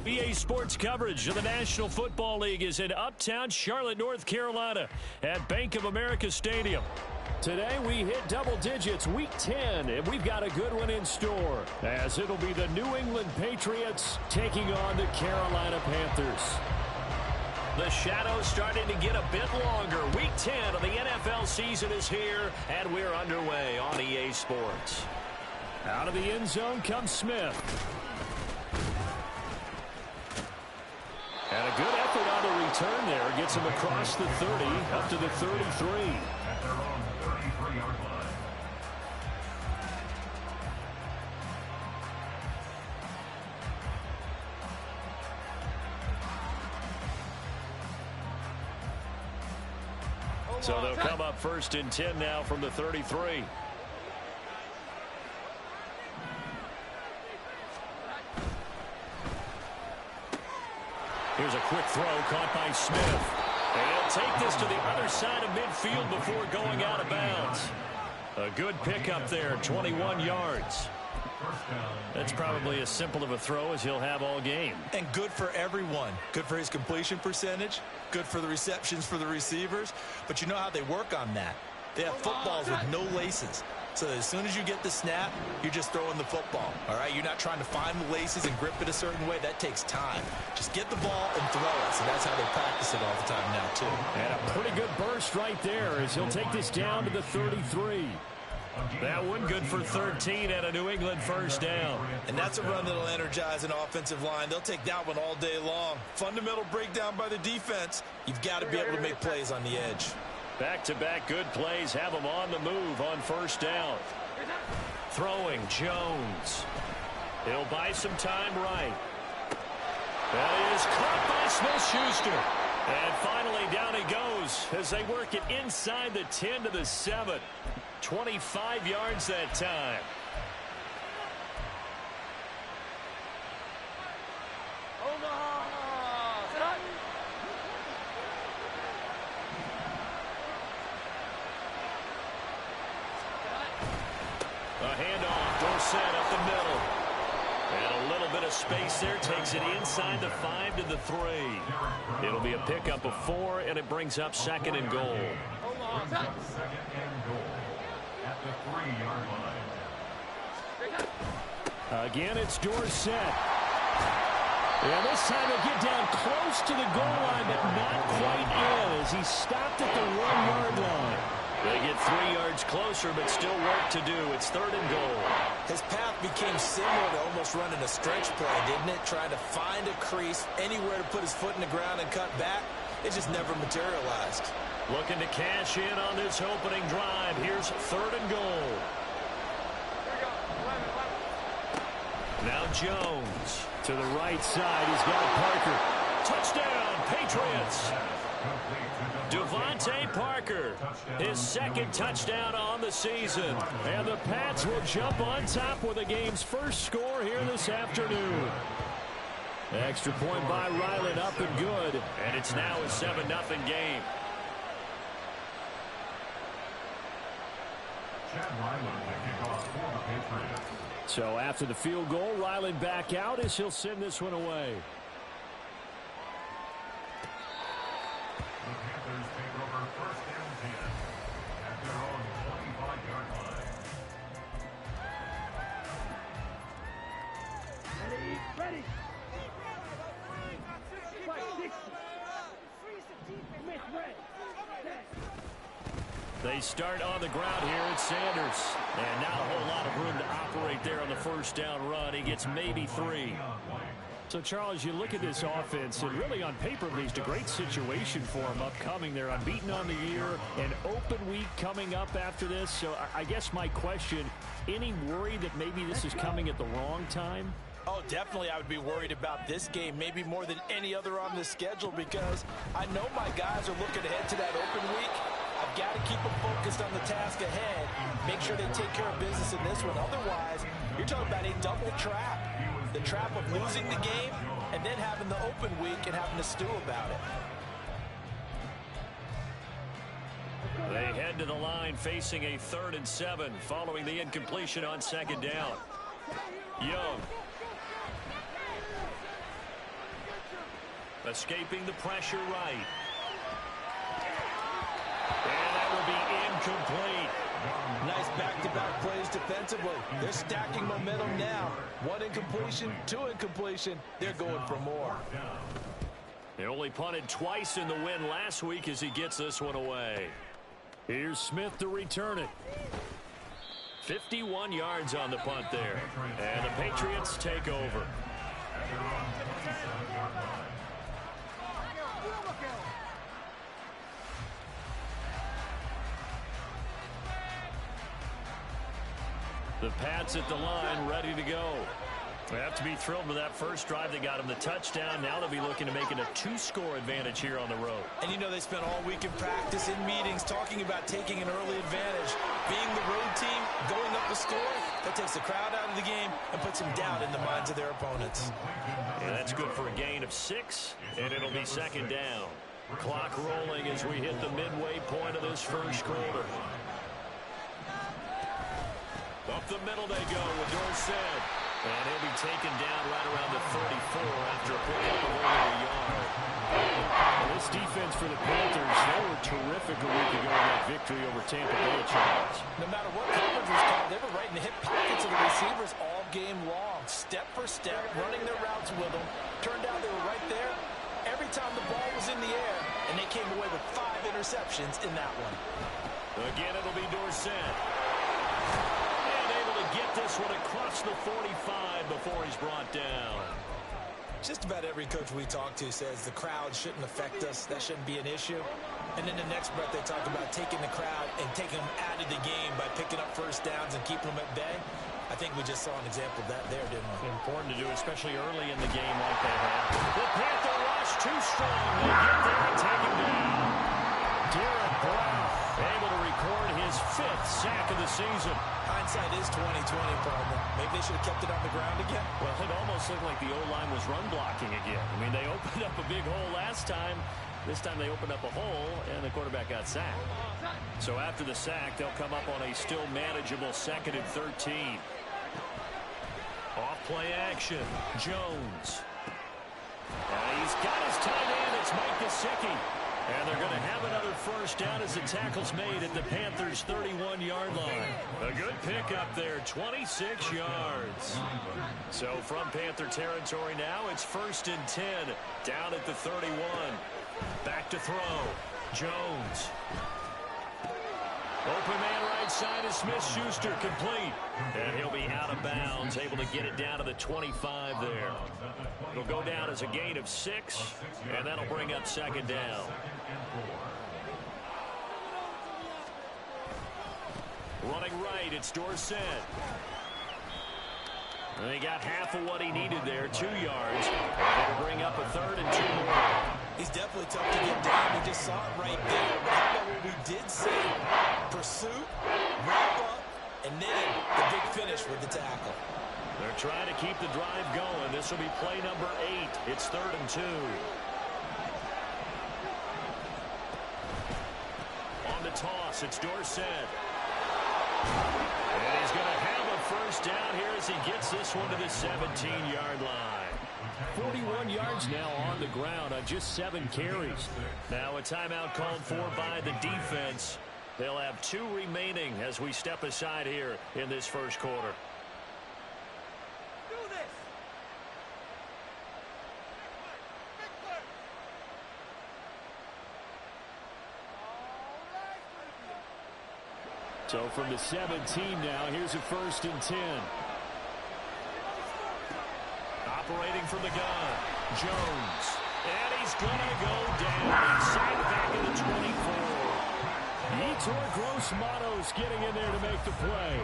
EA Sports coverage of the National Football League is in uptown Charlotte, North Carolina at Bank of America Stadium. Today we hit double digits, week 10, and we've got a good one in store, as it'll be the New England Patriots taking on the Carolina Panthers. The shadow's starting to get a bit longer. Week 10 of the NFL season is here, and we're underway on EA Sports. Out of the end zone comes Smith. And a good effort on the return there. Gets him across the 30, up to the 33. At their own 33-yard line. So they'll come up first and 10 now from the 33. Here's a quick throw caught by Smith. And he'll take this to the other side of midfield before going out of bounds. A good pickup there, 21 yards. That's probably as simple of a throw as he'll have all game. And good for everyone. Good for his completion percentage. Good for the receptions for the receivers. But you know how they work on that. They have footballs with no laces. So as soon as you get the snap, you're just throwing the football. All right, you're not trying to find the laces and grip it a certain way. That takes time. Just get the ball and throw it. So that's how they practice it all the time now, too. And a pretty good burst right there as he'll take this down to the 33. That one good for 13 and a New England first down. And that's a run that'll energize an offensive line. They'll take that one all day long. Fundamental breakdown by the defense. You've got to be able to make plays on the edge. Back-to-back good plays have him on the move on first down. Throwing Jones. He'll buy some time right. That is caught by Smith-Schuster. And finally down he goes as they work it inside the 10 to the 7. 25 yards that time. A handoff, Dorsett up the middle. And a little bit of space there, takes it inside the 5 to the 3. It'll be a pickup of 4, and it brings up second and goal. Second and goal at the 3-yard line. Again, it's Dorsett. And this time he'll get down close to the goal line, but not quite in as he stopped at the 1-yard line. They get 3 yards closer, but still work to do. It's third and goal. His path became similar to almost running a stretch play, didn't it? Trying to find a crease, anywhere to put his foot in the ground and cut back. It just never materialized. Looking to cash in on this opening drive. Here's third and goal. Now Jones to the right side. He's got Parker. Touchdown, Patriots. Devontae Parker, his second touchdown on the season. And the Pats will jump on top with the game's first score here this afternoon. Extra point by Ryland up and good. And it's now a 7-0 game. Chad Ryland to kick off for the Patriots. So after the field goal, Ryland back out as he'll send this one away. The Panthers take over first and 10 at their own 25-yard line. Ready. They start on the ground here at Sanders. And not a whole lot of room to operate there on the first down run. He gets maybe 3. So, Charles, you look at this offense, and really on paper, at least, a great situation for them upcoming. They're unbeaten on the year, an open week coming up after this. So I guess my question, any worry that maybe this is coming at the wrong time? Oh, definitely I would be worried about this game, maybe more than any other on the schedule, because I know my guys are looking ahead to that open week. I've got to keep them focused on the task ahead, make sure they take care of business in this one. Otherwise, you're talking about a double trap. The trap of losing the game and then having the open week and having to stew about it. They head to the line facing a 3rd and 7 following the incompletion on second down. Young. Escaping the pressure right. And that will be incomplete. Nice back-to-back plays defensively. They're stacking momentum now. One incompletion, two incompletion. They're going for more. They only punted twice in the win last week as he gets this one away. Here's Smith to return it. 51 yards on the punt there. And the Patriots take over. The Pats at the line, ready to go. They have to be thrilled with that first drive. They got him the touchdown. Now they'll be looking to make it a 2-score advantage here on the road. And you know they spent all week in practice, in meetings, talking about taking an early advantage. Being the road team, going up a score, that takes the crowd out of the game and puts them down in the minds of their opponents. Yeah, that's good for a gain of 6, and it'll be second down. Clock rolling as we hit the midway point of this first quarter. Up the middle they go with Dorsett. And he'll be taken down right around the 34 after a pickup of over a yard. Well, this defense for the Panthers, they were terrific a week ago in that victory over Tampa Bay, Charles. No matter what coverage was called, they were right in the hip pockets of the receivers all game long. Step for step, running their routes with them. Turned out they were right there every time the ball was in the air, and they came away with 5 interceptions in that one. Again, it'll be Dorsett. Get this one across the 45 before he's brought down. Just about every coach we talk to says the crowd shouldn't affect us. That shouldn't be an issue. And in the next breath, they talk about taking the crowd and taking them out of the game by picking up first downs and keeping them at bay. I think we just saw an example of that there, didn't we? Important to do, especially early in the game like they have. The Panther rush too strong. They get there and take him down. Derek Brown able to record his 5th sack of the season. Hindsight is 20/20, partner. Maybe they should have kept it on the ground again. Well, it almost looked like the O-line was run blocking again. I mean, they opened up a big hole last time. This time they opened up a hole, and the quarterback got sacked. So after the sack, they'll come up on a still manageable 2nd and 13. Off play action. Jones. He's got his tight end. It's Mike Gesicki. And they're going to have another first down as the tackle's made at the Panthers' 31-yard line. A good pickup there, 26 yards. So from Panther territory now, it's 1st and 10, down at the 31. Back to throw. Jones. Open man right side is Smith-Schuster, complete. And he'll be out of bounds, able to get it down to the 25 there. It'll go down as a gain of 6, and that'll bring up 2nd down. Running right, it's Dorsett. And he got half of what he needed there, 2 yards. That'll bring up a 3rd and 2 more. He's definitely tough to get down. We just saw it right there. But how about what we did see? Pursuit, wrap up, and then the big finish with the tackle. They're trying to keep the drive going. This will be play number 8. It's 3rd and 2. On the toss, it's Dorsett. And he's going to have a first down here as he gets this one to the 17-yard line. 41 yards now on the ground on just 7 carries. Now a timeout called for by the defense. They'll have 2 remaining as we step aside here in this first quarter. So from the 17 now, here's a 1st and 10. Operating from the gun, Jones. And he's going to go down. He's sacked back in the 24. Yetur Gross-Matos getting in there to make the play.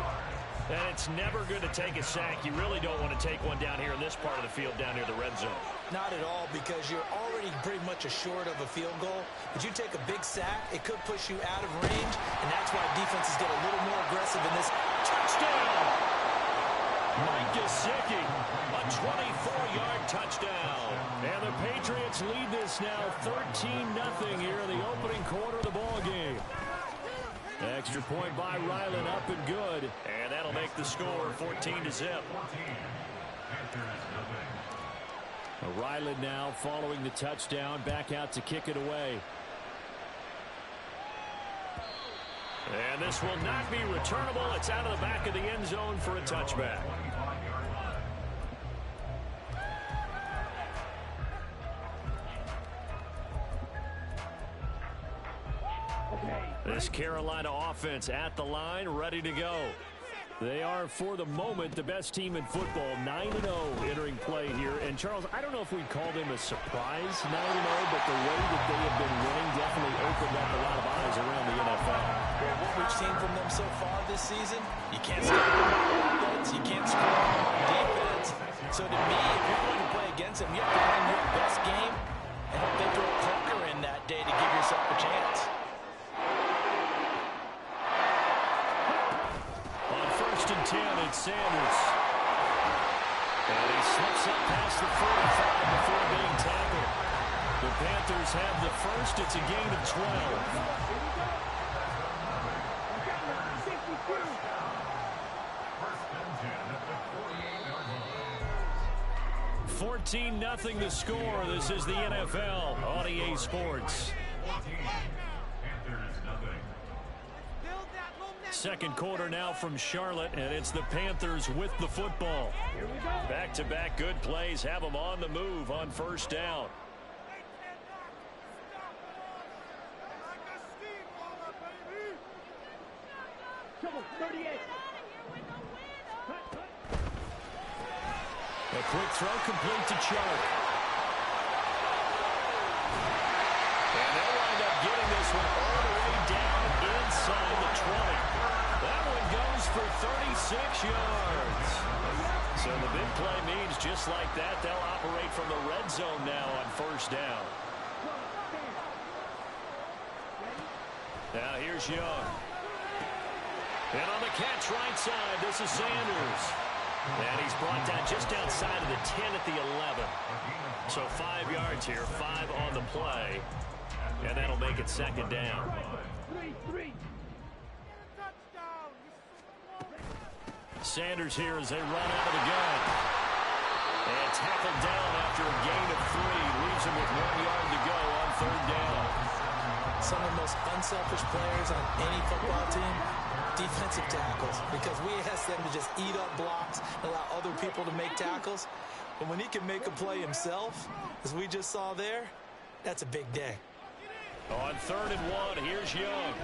And it's never good to take a sack. You really don't want to take one down here in this part of the field, down near the red zone. Not at all, because you're already pretty much assured of a field goal. But you take a big sack, it could push you out of range, and that's why defenses get a little more aggressive in this. Touchdown! Mike Gesicki, a 24-yard touchdown. And the Patriots lead this now 13-0 here in the opening quarter of the ball game. Extra point by Ryland, up and good. And that'll make the score 14-0. Ryland now following the touchdown, back out to kick it away. And this will not be returnable. It's out of the back of the end zone for a touchback. This Carolina offense at the line, ready to go. They are, for the moment, the best team in football, 9-0 entering play here. And, Charles, I don't know if we'd call them a surprise 9-0, but the way that they have been winning definitely opened up a lot of eyes around the NFL. Well, what we've seen from them so far this season, you can't stop them on offense, you can't score on defense. So to me, if you're going to play against them, you have to run your best game and hope they throw a clunker in that day to give yourself a chance. And 10, it's Sanders. And he slips up past the 45 before being tackled. The Panthers have the first. It's a gain of 12. 14-0 the score. This is the NFL on EA Sports. Second quarter now from Charlotte, and it's the Panthers with the football. Back-to-back good plays have them on the move on first down. A quick throw complete to Chark. And they'll wind up getting this one all the way down inside the 20. That one goes for 36 yards. So the big play means just like that, they'll operate from the red zone now on first down. Now here's Young. And on the catch right side, this is Sanders. And he's brought down just outside of the 10 at the 11. So 5 yards here, 5 on the play. And that'll make it second down. Sanders here as they run out of the gun. And tackled down after a gain of 3. Leaves him with 1 yard to go on third down. Some of the most unselfish players on any football team, defensive tackles. Because we ask them to just eat up blocks, allow other people to make tackles. But when he can make a play himself, as we just saw there, that's a big day. On 3rd and 1, here's Young.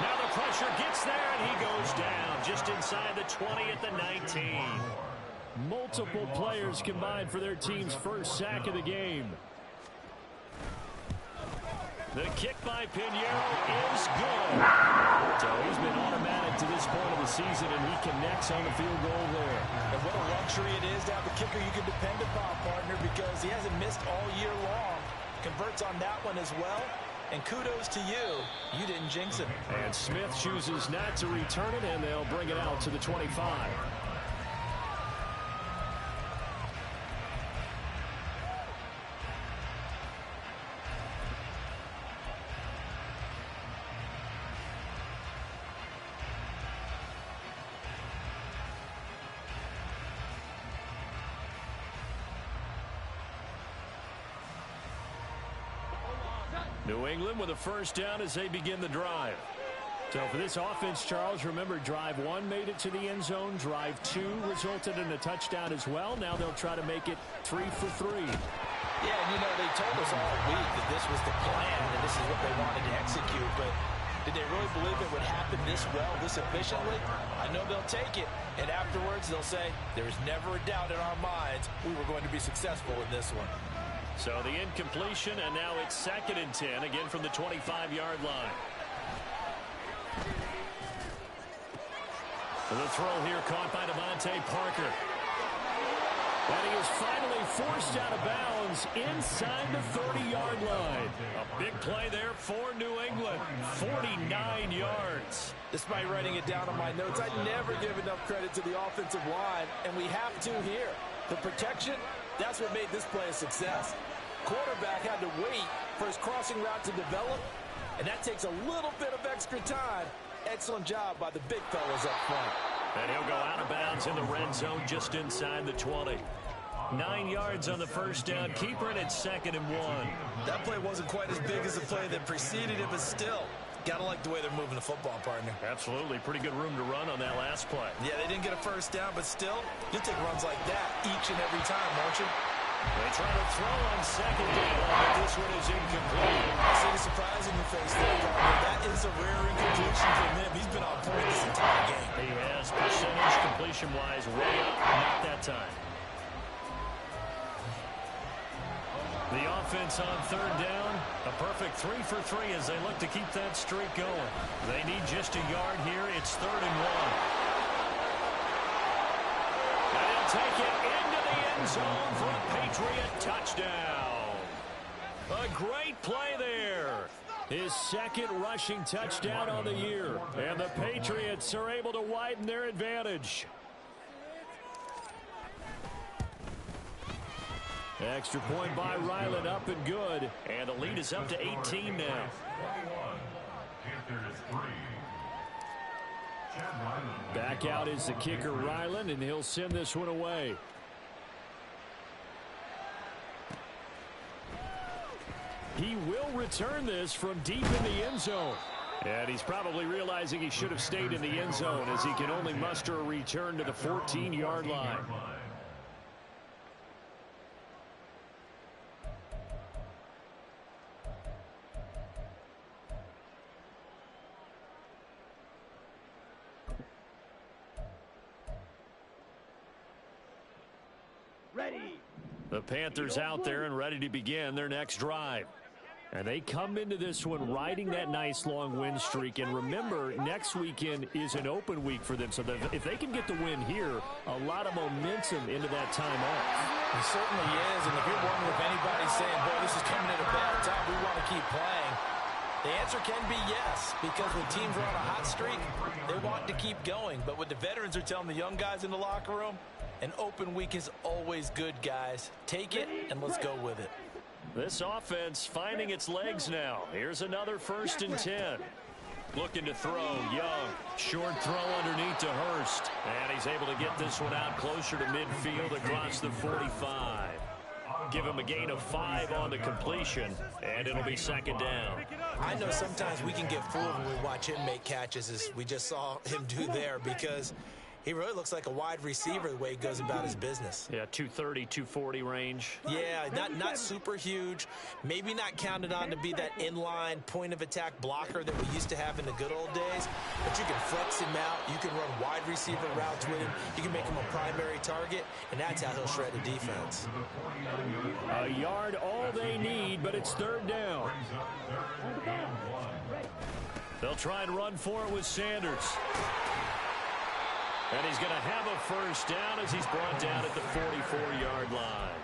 Now the pressure gets there, and he goes down just inside the 20 at the 19. Multiple players combined for their team's first sack of the game. The kick by Pinheiro is good. So he's been automatic to this point of the season, and he connects on the field goal there. And what a luxury it is to have a kicker you can depend upon, partner, because he hasn't missed all year long. Converts on that one as well. And kudos to you. You didn't jinx him. And Smith chooses not to return it, and they'll bring it out to the 25. New England with a first down as they begin the drive. So for this offense, Charles, remember drive 1 made it to the end zone. Drive 2 resulted in a touchdown as well. Now they'll try to make it 3 for 3. Yeah, and you know, they told us all week that this was the plan and this is what they wanted to execute. But did they really believe it would happen this well, this efficiently? I know they'll take it. And afterwards, they'll say, there's never a doubt in our minds we were going to be successful in this one. So the incompletion, and now it's 2nd and 10, again from the 25-yard line. The throw here caught by Devontae Parker. And he is finally forced out of bounds inside the 30-yard line. A big play there for New England, 49 yards. Despite writing it down on my notes, I never give enough credit to the offensive line, and we have to here. The protection, that's what made this play a success. Quarterback had to wait for his crossing route to develop, and that takes a little bit of extra time. Excellent job by the big fellas up front. And he'll go out of bounds in the red zone just inside the 20. 9 yards on the first down. Keeper it at 2nd and 1. That play wasn't quite as big as the play that preceded it, but still, got to like the way they're moving the football, partner. Absolutely. Pretty good room to run on that last play. Yeah, they didn't get a first down, but still, you'll take runs like that each and every time, won't you? They try to throw on 2nd down, but this one is incomplete. I see the surprise in your face there, partner. That is a rare incompletion from him. He's been on point this entire game. He has percentage completion-wise way up, not that time. The offense on 3rd down, a perfect 3 for 3 as they look to keep that streak going. They need just a yard here. It's 3rd and 1. And he'll take it into the end zone for a Patriot touchdown. A great play there. His 2nd rushing touchdown on the year. And the Patriots are able to widen their advantage. Extra point by Ryland, up and good. And the lead is up to 18 now. 21. Back out is the kicker, Ryland, and he'll send this one away. He will return this from deep in the end zone. And he's probably realizing he should have stayed in the end zone as he can only muster a return to the 14-yard line. The Panthers out there and ready to begin their next drive. And they come into this one riding that nice long win streak. And remember, next weekend is an open week for them. So if they can get the win here, a lot of momentum into that time off. It certainly is. And if you're wondering if anybody's saying, boy, this is coming at a bad time, we want to keep playing, the answer can be yes. Because when teams are on a hot streak, they want to keep going. But what the veterans are telling the young guys in the locker room, an open week is always good, guys. Take it and let's go with it. This offense finding its legs now. Here's another 1st and 10. Looking to throw, Young. Short throw underneath to Hurst. And he's able to get this one out closer to midfield across the 45. Give him a gain of 5 on the completion, and it'll be 2nd down. I know sometimes we can get fooled when we watch him make catches, as we just saw him do there, because he really looks like a wide receiver the way he goes about his business. Yeah, 230, 240 range. Yeah, not super huge. Maybe not counted on to be that inline point-of-attack blocker that we used to have in the good old days. But you can flex him out. You can run wide receiver routes with him. You can make him a primary target, and that's how he'll shred the defense. A yard all they need, but it's 3rd down. They'll try and run for it with Sanders. And he's going to have a 1st down as he's brought down at the 44-yard line.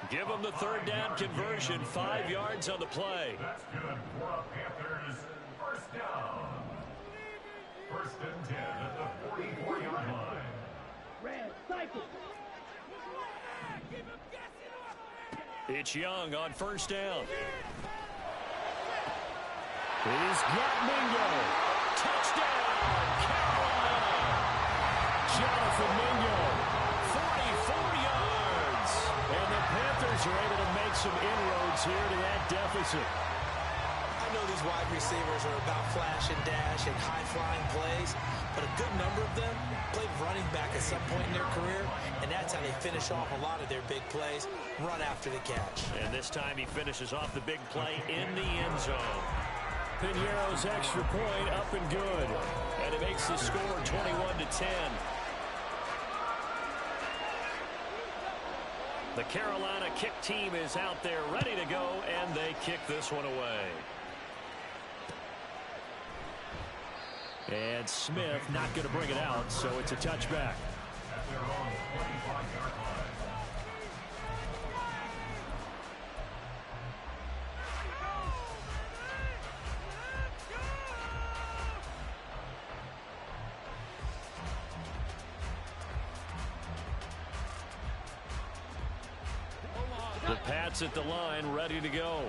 Give him the 3rd down conversion, 5 yards on the play. That's good for Panthers. 1st down. 1st and 10 at the 44-yard line. It's Young on 1st down. He's got Mingo. Touchdown, Carolina. Jonathan Mingo, 44 yards. And the Panthers are able to make some inroads here to that deficit. I know these wide receivers are about flash and dash and high-flying plays, but a good number of them played running back at some point in their career, and that's how they finish off a lot of their big plays, run after the catch. And this time he finishes off the big play in the end zone. Piñeiro's extra point up and good, and it makes the score 21-10. The Carolina kick team is out there ready to go, and they kick this one away. And Smith not going to bring it out, so it's a touchback. At their own 25-yard line. The Pats at the line, ready to go.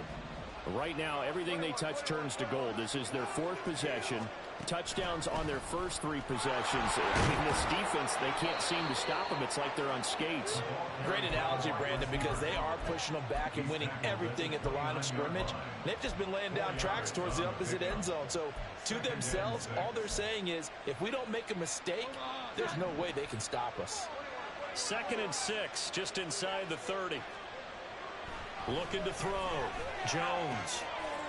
Right now, everything they touch turns to gold. This is their fourth possession. Touchdowns on their first three possessions. I mean, this defense, they can't seem to stop them. It's like they're on skates. Great analogy, Brandon, because they are pushing them back and winning everything at the line of scrimmage. They've just been laying down tracks towards the opposite end zone. So to themselves, all they're saying is, if we don't make a mistake, there's no way they can stop us. 2nd and 6, just inside the 30. Looking to throw. Jones.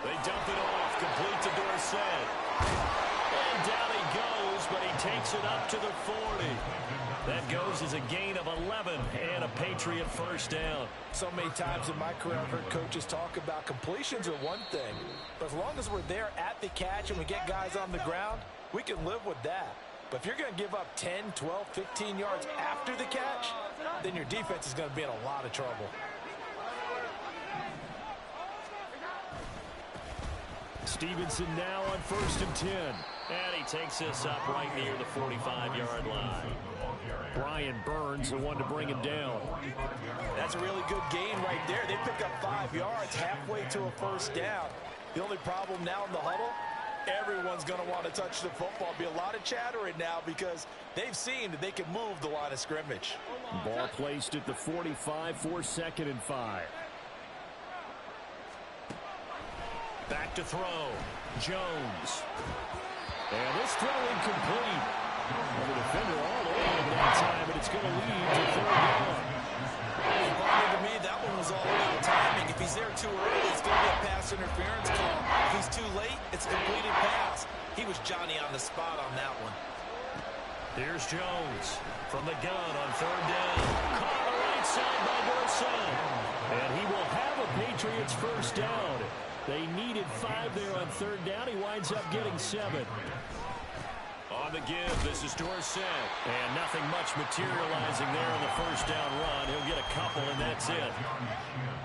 They dump it off. Complete to Dorsett. And down he goes, but he takes it up to the 40. That goes as a gain of 11 and a Patriot first down. So many times in my career I've heard coaches talk about completions are one thing. But as long as we're there at the catch and we get guys on the ground, we can live with that. But if you're going to give up 10, 12, 15 yards after the catch, then your defense is going to be in a lot of trouble. Stevenson now on 1st and 10. And he takes this up right near the 45-yard line. Brian Burns, the one to bring him down. That's a really good gain right there. They pick up 5 yards halfway to a first down. The only problem now in the huddle, everyone's going to want to touch the football. Be a lot of chatter right now because they've seen that they can move the line of scrimmage. Ball placed at the 45 for 2nd and 5. Back to throw. Jones. And this throw incomplete. The defender all over him that time, but it's going to lead to 3rd down. To me, that one was all about timing. If he's there too early, it's going to be a pass interference call. If he's too late, it's a completed pass. He was Johnny on the spot on that one. Here's Jones from the gun on 3rd down. Caught on the right side by Dorsett. And he will have a Patriots first down. They needed 5 there on 3rd down. He winds up getting 7. On the give, this is Dorsett. And nothing much materializing there on the first down run. He'll get a couple, and that's it.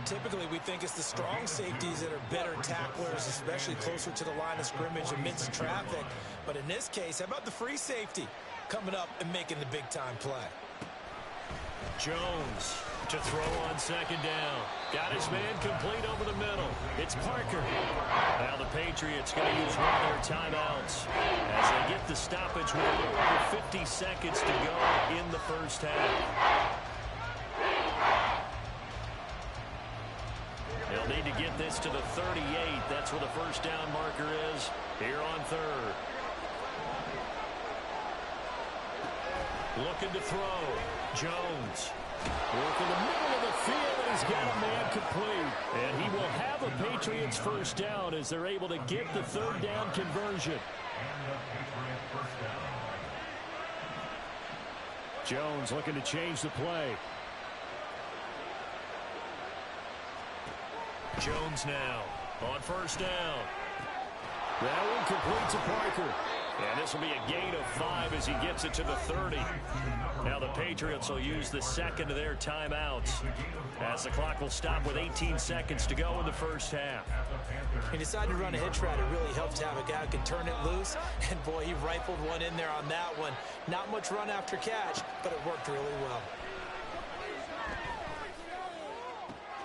Typically, we think it's the strong safeties that are better tacklers, especially closer to the line of scrimmage amidst traffic. But in this case, how about the free safety coming up and making the big-time play? Jones to throw on 2nd down. Got his man complete over the middle. It's Parker. Now the Patriots going to use one of their timeouts as they get the stoppage with a little over 50 seconds to go in the first half. They'll need to get this to the 38. That's where the first down marker is here on 3rd. Looking to throw. Jones. Working the middle of the field, and he's got a man complete. And he will have a Patriots first down as they're able to get the 3rd down conversion. Jones looking to change the play. Jones now on 1st down. That one complete to Parker. And this will be a gain of 5 as he gets it to the 30. Now the Patriots will use the second of their timeouts as the clock will stop with 18 seconds to go in the first half. He decided to run a hitch route. It really helps to have a guy who can turn it loose. And, boy, he rifled one in there on that one. Not much run after catch, but it worked really well.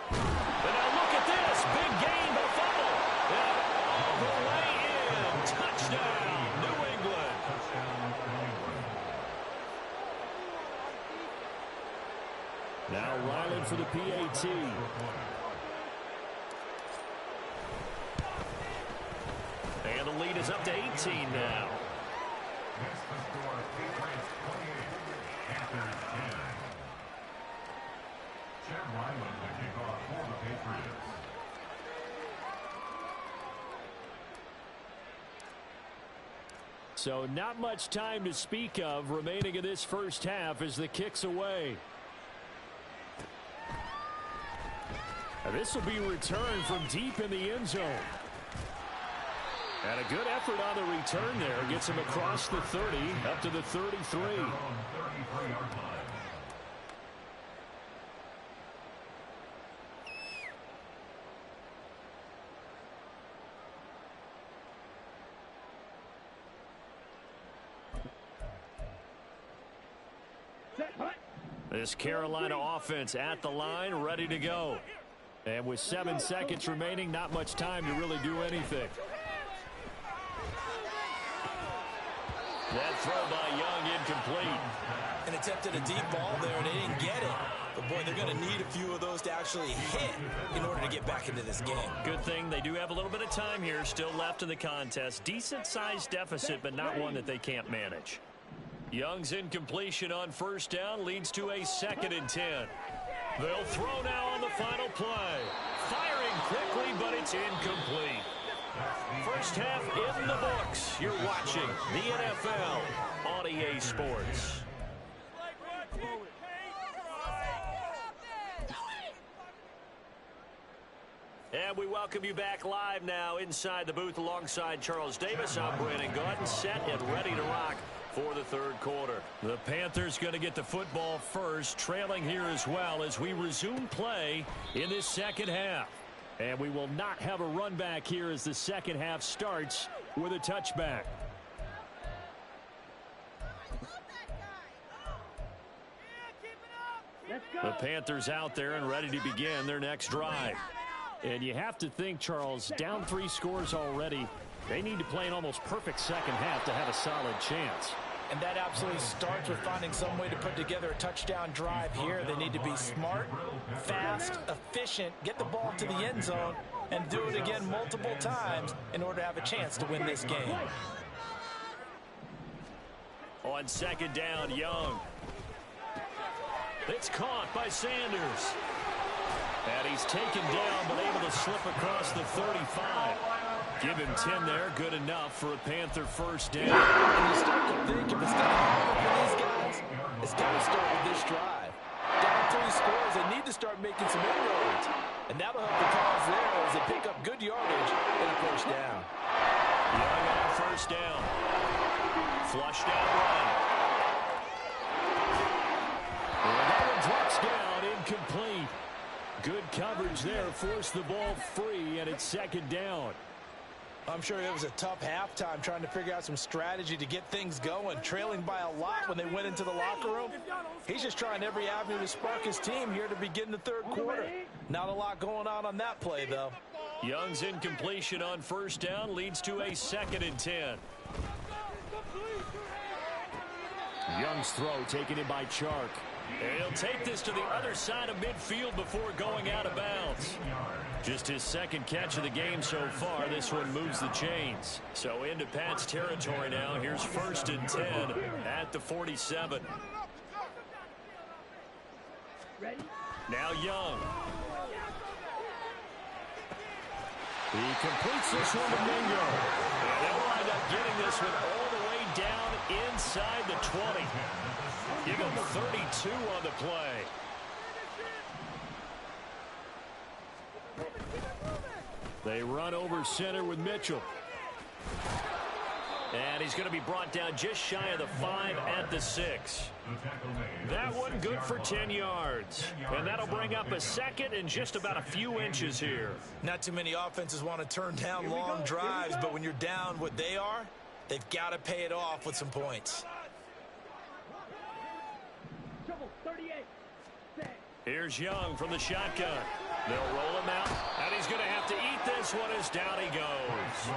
But now look at this. Big gain, but fumble. And all the way in. Touchdown, New England. Now Ryland for the PAT. And the lead is up to 18 now. So not much time to speak of remaining in this first half as the kick's away. This will be returned from deep in the end zone. And a good effort on the return there. Gets him across the 30, up to the 33. This Carolina offense at the line, ready to go. And with 7 seconds remaining, not much time to really do anything. That throw by Young incomplete. And attempted a deep ball there, and they didn't get it. But, boy, they're going to need a few of those to actually hit in order to get back into this game. Good thing they do have a little bit of time here still left in the contest. Decent-sized deficit, but not one that they can't manage. Young's incompletion on first down leads to a 2nd and 10. They'll throw now on the final play. Firing quickly, but it's incomplete. First half in the books. You're watching the NFL on EA Sports. And we welcome you back live now inside the booth alongside Charles Davis. I'm Brandon Gaudin, set and ready to rock for the 3rd quarter. The Panthers going to get the football first, trailing here as well as we resume play in this 2nd half. And we will not have a run back here as the 2nd half starts with a touchback. The Panthers out there and ready to begin their next drive. And you have to think, Charles, down 3 scores already. They need to play an almost perfect 2nd half to have a solid chance. And that absolutely starts with finding some way to put together a touchdown drive here. They need to be smart, fast, efficient, get the ball to the end zone, and do it again multiple times in order to have a chance to win this game. On 2nd down, Young. It's caught by Sanders. And he's taken down, but able to slip across the 35. Give him 10 there. Good enough for a Panther first down. And you start to think if it's going to happen for these guys, it's got to start with this drive. Down 3 scores, they need to start making some inroads. And that'll help the cause there as they pick up good yardage and a first down. Young on first down. Flush down run. And that one drops down, incomplete. Good coverage there, forced the ball free, and it's 2nd down. I'm sure it was a tough halftime trying to figure out some strategy to get things going. Trailing by a lot when they went into the locker room. He's just trying every avenue to spark his team here to begin the 3rd quarter. Not a lot going on that play, though. Young's incompletion on first down leads to a 2nd and 10. Young's throw taken in by Chark. And he'll take this to the other side of midfield before going out of bounds. Just his 2nd catch of the game so far. This one moves the chains. So into Pat's territory now. Here's 1st and 10 at the 47. Now Young. He completes this one to Mingo. And they'll wind up getting this one all the way down inside the 20. Give him 32 on the play. They run over center with Mitchell. And he's going to be brought down just shy of the 5 at the 6. That one good for 10 yards. And that'll bring up a 2nd and just about a few inches here. Not too many offenses want to turn down long drives, but when you're down what they are, they've got to pay it off with some points. Here's Young from the shotgun. They'll roll him out, and he's going to have to eat this one as down he goes.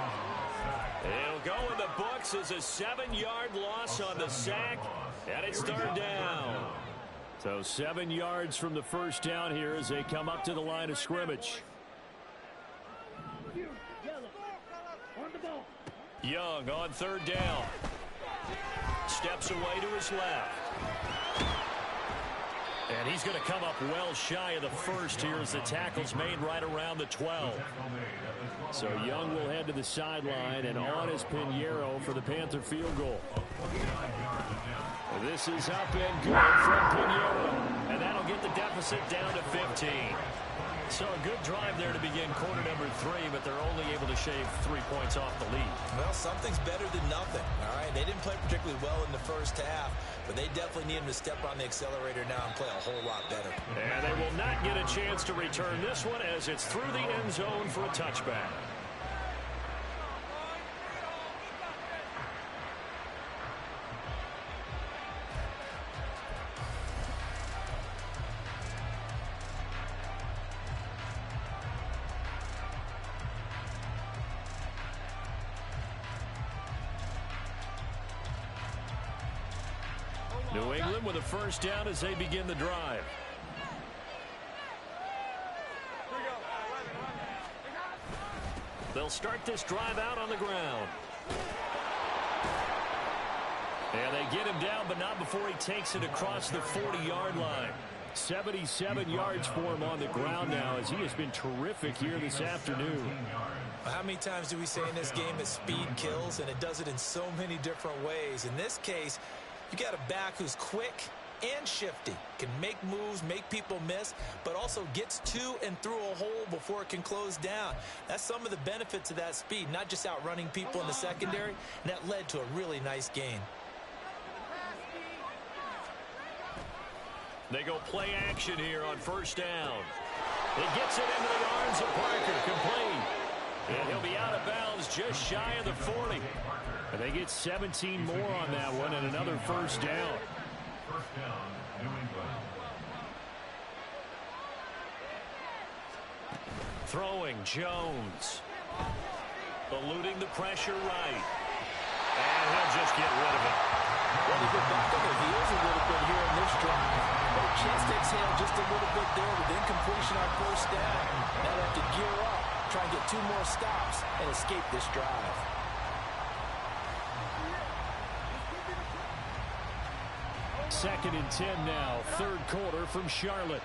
It'll go in the books as a 7-yard loss on the sack, and it's 3rd down. So 7 yards from the first down here as they come up to the line of scrimmage. Young on 3rd down. Steps away to his left. And he's going to come up well shy of the first here as the tackle's made right around the 12. So Young will head to the sideline, and on is Pinheiro for the Panther field goal. This is up and good from Pinheiro. And that'll get the deficit down to 15. So a good drive there to begin quarter number 3, but they're only able to shave 3 points off the lead. Well, something's better than nothing, all right? They didn't play particularly well in the first half, but they definitely need him to step on the accelerator now and play a whole lot better. And they will not get a chance to return this one as it's through the end zone for a touchback. New England with a first down as they begin the drive. They'll start this drive out on the ground. And they get him down, but not before he takes it across the 40-yard line. 77 yards for him on the ground now, as he has been terrific here this afternoon. How many times do we say in this game that speed kills, and it does it in so many different ways? In this case, you got a back who's quick and shifty, can make moves, make people miss, but also gets to and through a hole before it can close down. That's some of the benefits of that speed, not just outrunning people in the secondary, and that led to a really nice gain. They go play action here on first down. It gets it into the arms of Parker, complete. And he'll be out of bounds just shy of the 40. And they get 17 more on that one and another first down. First down, New England. Throwing Jones. Eluding the pressure right. And he'll just get rid of it. Well, they get back on their heels a little bit here in this drive. But a chance to exhale just a little bit there with incompletion on first down. Now they have to gear up, try and get 2 more stops, and escape this drive. Second and 10 now, third quarter from Charlotte.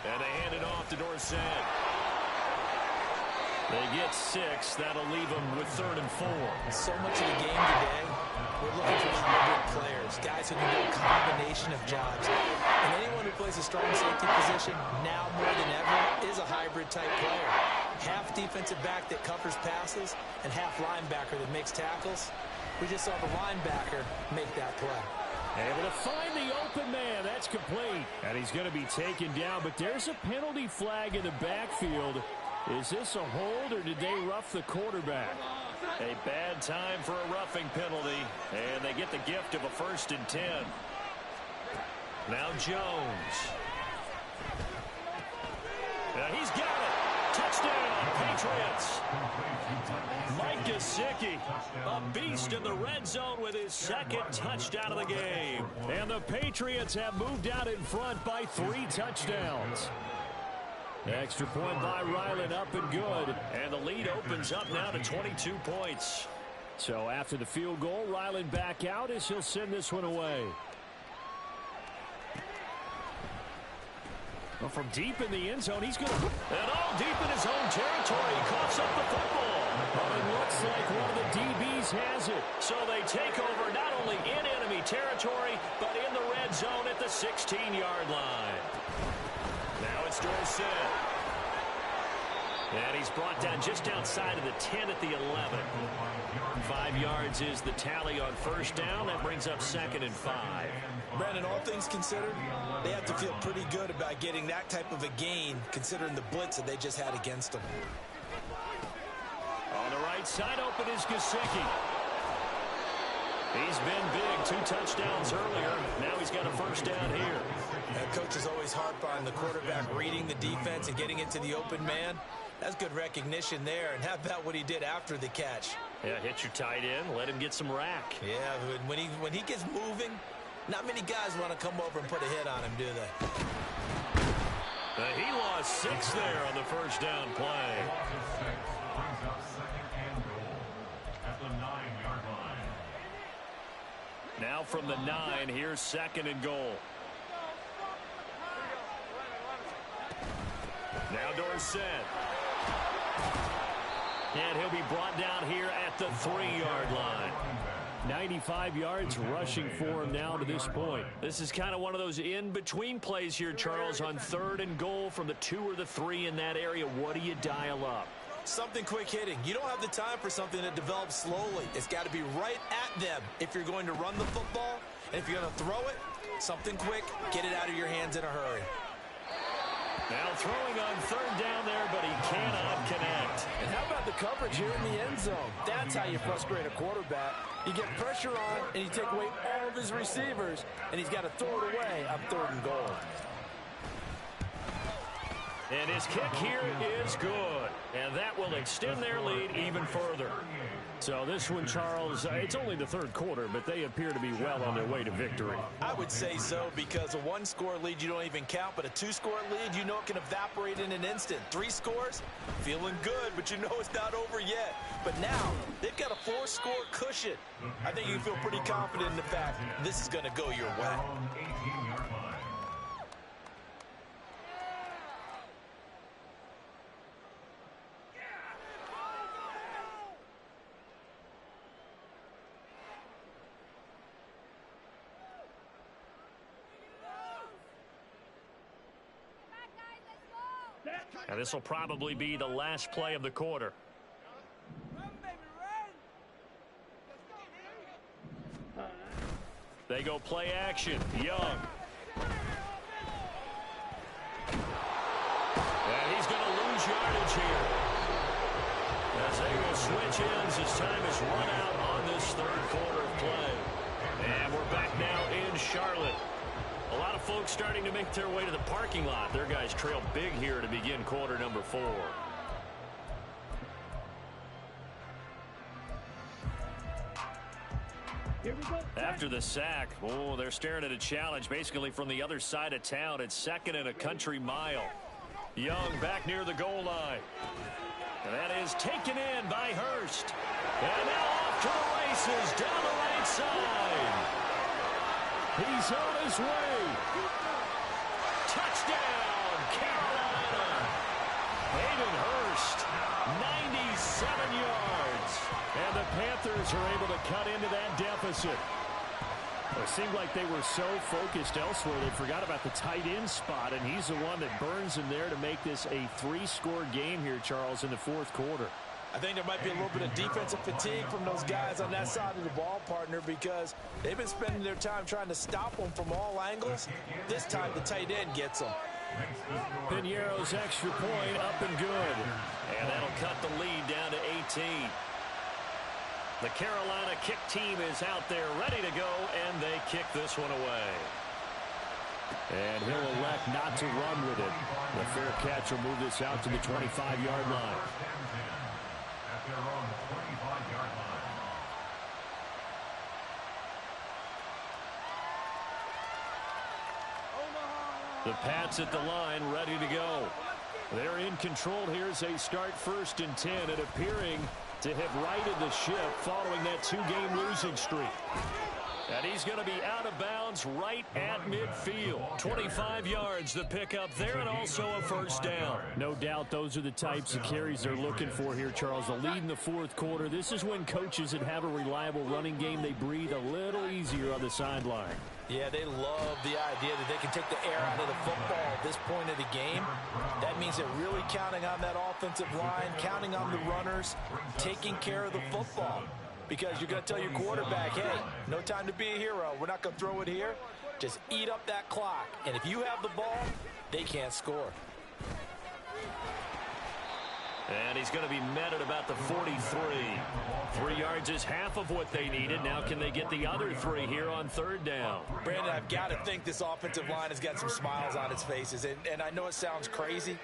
And they hand it off to Dorsett. They get 6. That'll leave them with third and 4. So much of the game today, we're looking for hybrid players, guys who can do a combination of jobs. And anyone who plays a strong safety position, now more than ever, is a hybrid-type player. Half defensive back that covers passes and half linebacker that makes tackles. We just saw the linebacker make that play. Able to find the open man. That's complete. And he's going to be taken down, but there's a penalty flag in the backfield. Is this a hold, or did they rough the quarterback? A bad time for a roughing penalty, and they get the gift of a first and 10. Now Jones. He's got it. Touchdown, Patriots. Mike Gesicki, a beast in the red zone with his second touchdown of the game. And the Patriots have moved out in front by 3 touchdowns. Extra point by Ryland, up and good. And the lead opens up now to 22 points. So after the field goal, Ryland back out as he'll send this one away. Well, from deep in the end zone, he's going to... And all deep in his own territory, he coughs up the football. But it looks like one of the DBs has it. So they take over not only in enemy territory, but in the red zone at the 16-yard line. Now it's Dorsett. And he's brought down just outside of the 10 at the 11. 5 yards is the tally on first down. That brings up second and 5. Brandon, all things considered, they have to feel pretty good about getting that type of a gain, considering the blitz that they just had against them. On the right side, open is Gesicki. He's been big, 2 touchdowns earlier. Now he's got a first down here. And coaches always harp on the quarterback reading the defense and getting into the open man. That's good recognition there. And how about what he did after the catch? Yeah, hit your tight end, let him get some rack. Yeah, when he gets moving, not many guys want to come over and put a hit on him, do they? He lost 6 there on the first down play. Brings up second and goal at the 9-yard line. Now from the 9, here's second and goal. Now Dorsett. And he'll be brought down here at the 3-yard line. 95 yards rushing for him now to this point. This is kind of one of those in-between plays here, Charles, on third and goal from the 2 or the 3 in that area. What do you dial up? Something quick hitting. You don't have the time for something that develops slowly. It's got to be right at them if you're going to run the football. And if you're going to throw it, something quick, get it out of your hands in a hurry. Now throwing on third down there, but he cannot connect. And how about the coverage here in the end zone? That's how you frustrate a quarterback. You get pressure on, and you take away all of his receivers, and he's got to throw it away on third and goal. And his kick here is good. And that will extend their lead even further. So this one, Charles, it's only the third quarter, but they appear to be well on their way to victory. I would say so, because a one-score lead you don't even count, but a two-score lead you know it can evaporate in an instant. 3 scores, feeling good, but you know it's not over yet. But now they've got a 4-score cushion. I think you can feel pretty confident in the fact this is going to go your way. And this will probably be the last play of the quarter. They go play action. Young. And he's going to lose yardage here. As they will switch ends as time is run out on this third quarter of play. And we're back now in Charlotte. A lot of folks starting to make their way to the parking lot. Their guys trail big here to begin quarter number 4. After the sack, oh, they're staring at a challenge basically from the other side of town. It's 2nd and a country mile. Young back near the goal line. And that is taken in by Hurst. And now off to the races down the right side. He's on his way. Touchdown, Carolina. Hayden Hurst, 97 yards. And the Panthers are able to cut into that deficit. It seemed like they were so focused elsewhere, they forgot about the tight end spot, and he's the one that burns in there to make this a 3-score game here, Charles, in the fourth quarter. I think there might be a little bit of defensive fatigue from those guys on that side of the ball, partner, because they've been spending their time trying to stop them from all angles. This time, the tight end gets them. Piñeiro's extra point up and good. And that'll cut the lead down to 18. The Carolina kick team is out there ready to go, and they kick this one away. And he'll elect not to run with it. The fair catch will move this out to the 25-yard line. At their own 25-yard line. The Pats at the line, ready to go. They're in control here as they start 1st and 10, and appearing to have righted the ship following that 2-game losing streak. And he's going to be out of bounds right at midfield. 25 yards the pickup there, and also a first down. No doubt those are the types of carries they're looking for here, Charles. The lead in the fourth quarter. This is when coaches that have a reliable running game, they breathe a little easier on the sideline. Yeah, they love the idea that they can take the air out of the football at this point of the game. That means they're really counting on that offensive line, counting on the runners, taking care of the football. Because you're going to tell your quarterback, hey, no time to be a hero. We're not going to throw it here. Just eat up that clock. And if you have the ball, they can't score. And he's going to be met at about the 43. 3 yards is half of what they needed. Now can they get the other 3 here on third down? Brandon, I've got to think this offensive line has got some smiles on its faces. And I know it sounds crazy,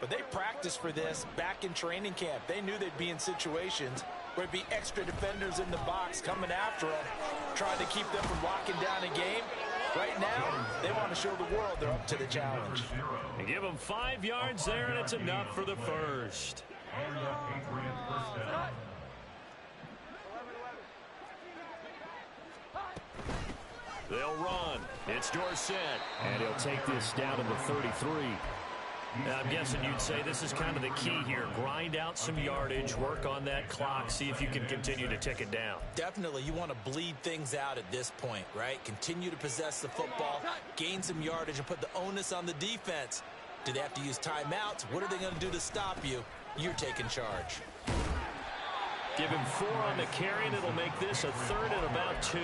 but they practiced for this back in training camp. They knew they'd be in situations where it'd be extra defenders in the box coming after them, trying to keep them from locking down a game. Right now, they want to show the world they're up to the challenge. And give them 5 yards there, and it's enough for the first. And the Patriots first down. They'll run. It's Dorsett. And he'll take this down to the 33. Now, I'm guessing you'd say this is kind of the key here. Grind out some yardage, work on that clock, see if you can continue to tick it down. Definitely, you want to bleed things out at this point, right? Continue to possess the football, gain some yardage, and put the onus on the defense. Do they have to use timeouts? What are they going to do to stop you? You're taking charge. Give him 4 on the carry, and it'll make this a 3rd and about 2.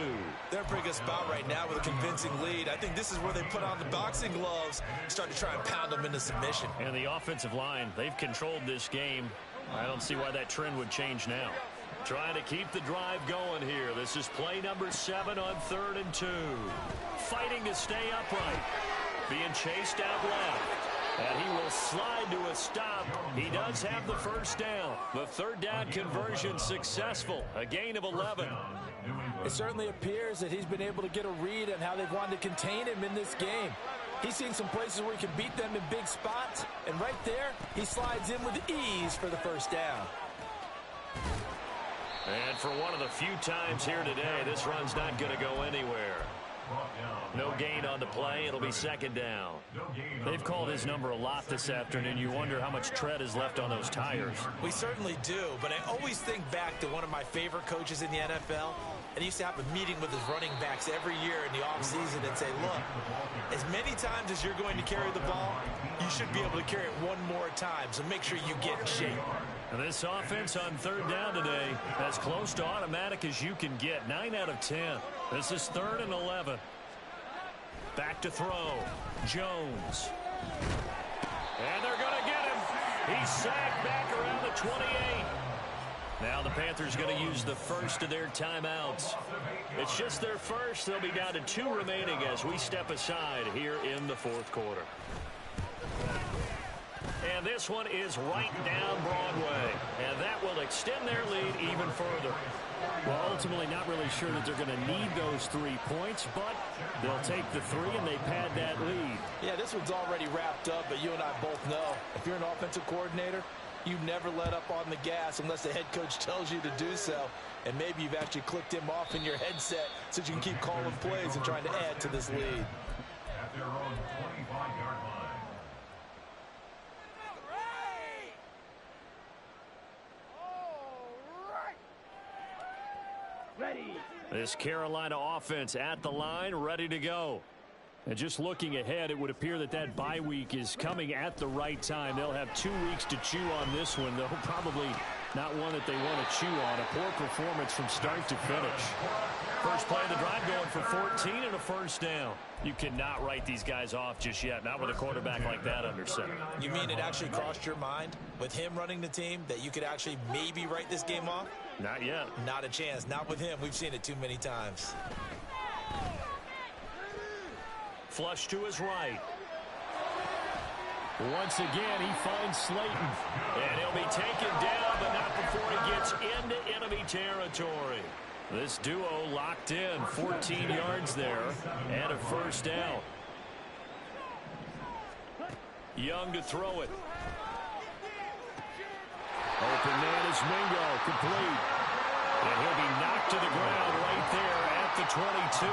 They're in a pretty good spot right now with a convincing lead. I think this is where they put on the boxing gloves, start to try and pound them into submission. And the offensive line, they've controlled this game. I don't see why that trend would change now. Trying to keep the drive going here. This is play number 7 on 3rd and 2. Fighting to stay upright. Being chased out left. And he will slide to a stop. He does have the first down. The third down conversion successful. A gain of 11. It certainly appears that he's been able to get a read on how they've wanted to contain him in this game. He's seen some places where he can beat them in big spots, and right there, he slides in with ease for the first down. And for one of the few times here today, this run's not going to go anywhere. No gain on the play. It'll be second down. They've called his number a lot this afternoon. You wonder how much tread is left on those tires. We certainly do, but I always think back to one of my favorite coaches in the NFL, and he used to have a meeting with his running backs every year in the offseason and say, look, as many times as you're going to carry the ball, you should be able to carry it one more time, so make sure you get in shape. And this offense on third down today, as close to automatic as you can get. 9 out of 10. This is 3rd and 11. Back to throw. Jones. And they're going to get him. He's sacked back around the 28. Now the Panthers going to use the first of their timeouts. It's just their first. They'll be down to 2 remaining as we step aside here in the 4th quarter. And this one is right down Broadway. And that will extend their lead even further. Well, ultimately not really sure that they're going to need those 3 points, but they'll take the 3 and they pad that lead. Yeah, this one's already wrapped up, but you and I both know if you're an offensive coordinator, you never let up on the gas unless the head coach tells you to do so. And maybe you've actually clicked him off in your headset so you can keep calling plays and trying to add to this lead. At their own 25-yard line. This Carolina offense at the line, ready to go. And just looking ahead, it would appear that that bye week is coming at the right time. They'll have 2 weeks to chew on this one, though probably not one that they want to chew on. A poor performance from start to finish. First play of the drive going for 14 and a first down. You cannot write these guys off just yet, not with a quarterback like that under center. You mean it actually crossed your mind with him running the team that you could actually maybe write this game off? Not yet. Not a chance. Not with him. We've seen it too many times. Flush to his right. Once again, he finds Slayton. And he'll be taken down, but not before he gets into enemy territory. This duo locked in. 14 yards there and a first down. Young to throw it. Open man is Mingo, complete. And he'll be knocked to the ground right there at the 22.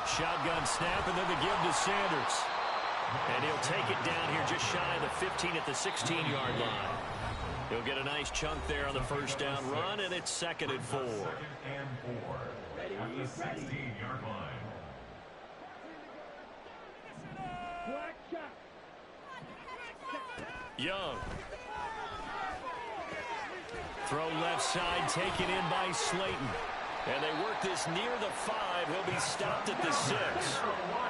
Shotgun snap, and then the give to Sanders. And he'll take it down here just shy of the 15 at the 16-yard line. He'll get a nice chunk there on the first down run, and it's 2nd and 4. 2nd and 4. At the 16-yard line. Young. Throw left side, taken in by Slayton. And they work this near the 5. He'll be stopped at the 6.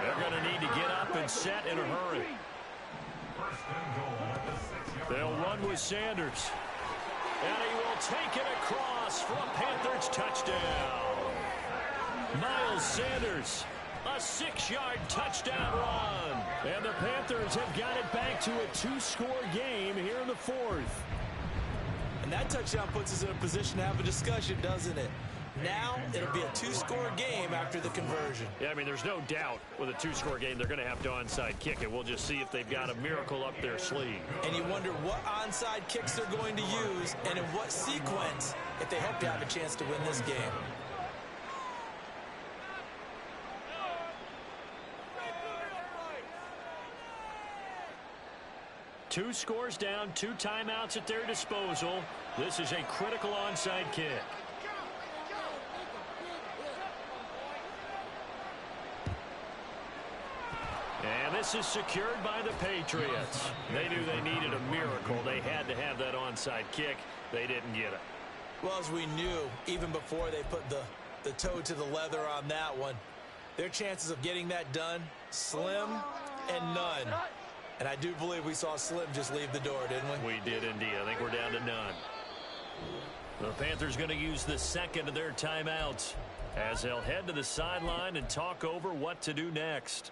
They're going to need to get up and set in a hurry. They'll run with Sanders. And he will take it across for a Panthers touchdown. Miles Sanders, a 6-yard touchdown run. And the Panthers have got it back to a 2-score game here in the 4th. And that touchdown puts us in a position to have a discussion, doesn't it? Now it'll be a 2-score game after the conversion. Yeah, I mean, there's no doubt with a 2-score game they're going to have to onside kick it. We'll just see if they've got a miracle up their sleeve. And you wonder what onside kicks they're going to use and in what sequence if they hope to have a chance to win this game. Two scores down, 2 timeouts at their disposal. This is a critical onside kick. And this is secured by the Patriots. They knew they needed a miracle. They had to have that onside kick. They didn't get it. Well, as we knew, even before they put the toe to the leather on that one, their chances of getting that done, slim and none. And I do believe we saw Slim just leave the door, didn't we? We did indeed. I think we're down to none. The Panthers going to use the second of their timeouts as they'll head to the sideline and talk over what to do next.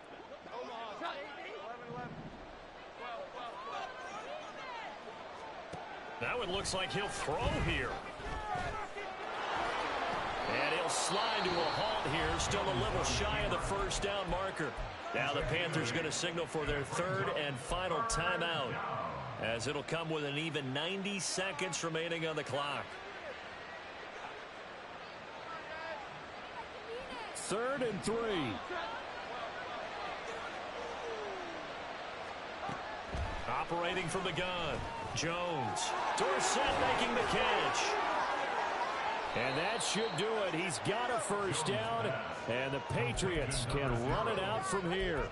Now it looks like he'll throw here. And he'll slide to a halt here, still a little shy of the first down marker. Now the Panthers going to signal for their third and final timeout, as it'll come with an even 90 seconds remaining on the clock. 3rd and 3. Operating from the gun, Jones. Dorsett making the catch. And that should do it. He's got a first down, and the Patriots can run it out from here.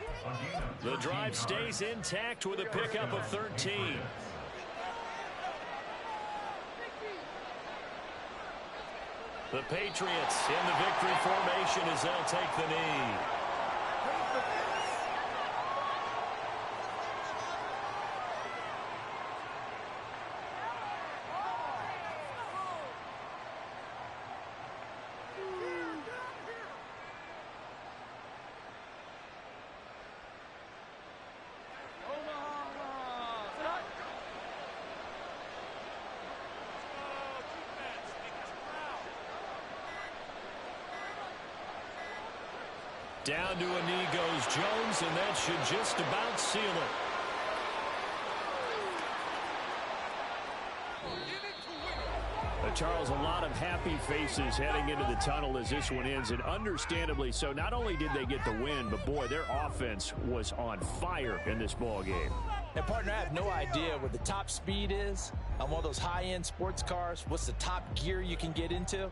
The drive stays intact with a pickup of 13. The Patriots in the victory formation as they'll take the knee. Down to a knee goes Jones, and that should just about seal it. Charles, a lot of happy faces heading into the tunnel as this one ends, and understandably so. Not only did they get the win, but boy, their offense was on fire in this ball game. And partner, I have no idea what the top speed is on one of those high-end sports cars. What's the top gear you can get into?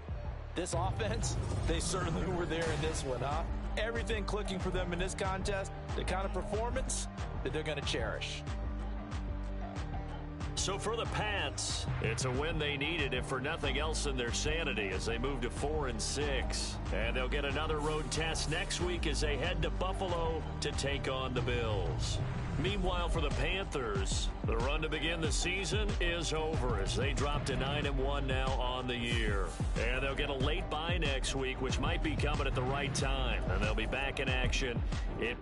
This offense, they certainly were there in this one, huh? Everything clicking for them in this contest, the kind of performance that they're going to cherish. So for the Pats, it's a win they needed, if for nothing else than their sanity, as they move to 4-6. And they'll get another road test next week as they head to Buffalo to take on the Bills. Meanwhile, for the Panthers, the run to begin the season is over as they drop to 9-1 now on the year. And they'll get a late bye next week, which might be coming at the right time. And they'll be back in action in